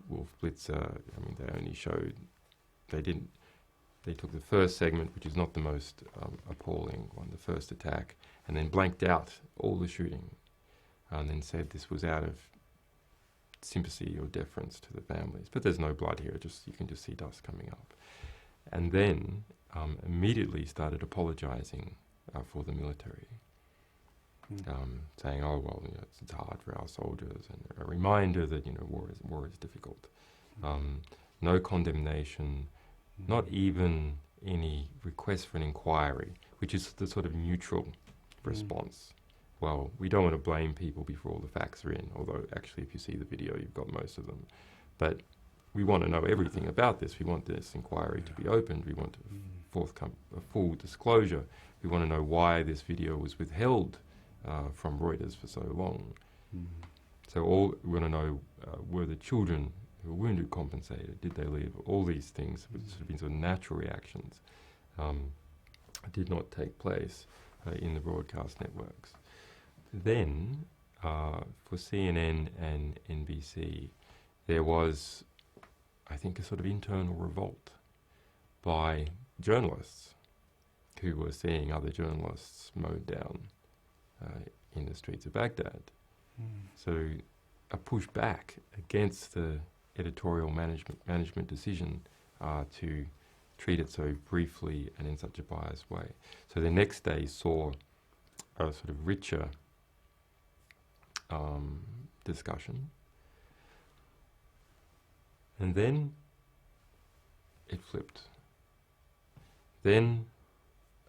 Wolf Blitzer, I mean, they only showed, they took the first segment, which is not the most appalling one, the first attack, and then blanked out all the shooting, and then said this was out of sympathy or deference to the families. But there's no blood here, you can just see dust coming up. And then immediately started apologising for the military, saying, "Oh well, it's hard for our soldiers," and a reminder that war is difficult. No condemnation, not even any request for an inquiry, which is the sort of neutral response. Well, we don't want to blame people before all the facts are in, although actually if you see the video, you've got most of them. But we want to know everything about this. We want this inquiry to be opened. We want a full disclosure. We want to know why this video was withheld from Reuters for so long. So we want to know, were the children who were wounded compensated? Did they live? All these things, which have been sort of natural reactions, did not take place in the broadcast networks. Then, for CNN and NBC, there was, I think, a sort of internal revolt by journalists who were seeing other journalists mowed down in the streets of Baghdad. So a pushback against the editorial management decision to treat it so briefly and in such a biased way. So the next day saw a sort of richer discussion. And then it flipped. Then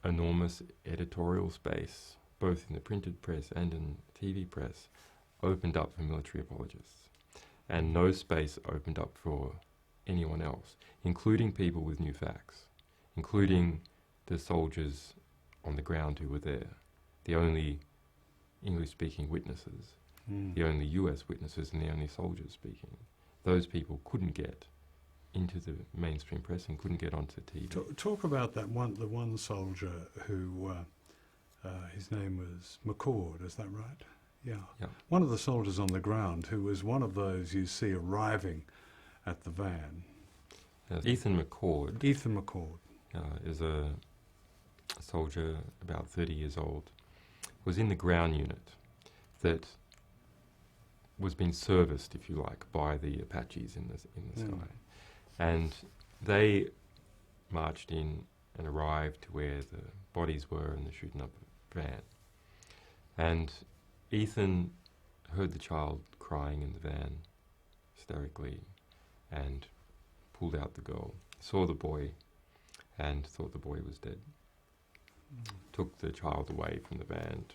enormous editorial space, both in the printed press and in TV press, opened up for military apologists. And no space opened up for anyone else, including people with new facts, including the soldiers on the ground who were there, the only English-speaking witnesses, the only US witnesses and the only soldiers speaking. Those people couldn't get into the mainstream press and couldn't get onto TV. Talk about the one soldier who, his name was McCord, is that right? Yeah. One of the soldiers on the ground who was one of those you see arriving at the van. Ethan McCord. Ethan McCord. Is a soldier about 30 years old, was in the ground unit that was being serviced, if you like, by the Apaches in the sky. And they marched in and arrived to where the bodies were in the shooting up van. And Ethan heard the child crying in the van hysterically and pulled out the girl, saw the boy and thought the boy was dead. Took the child away from the van to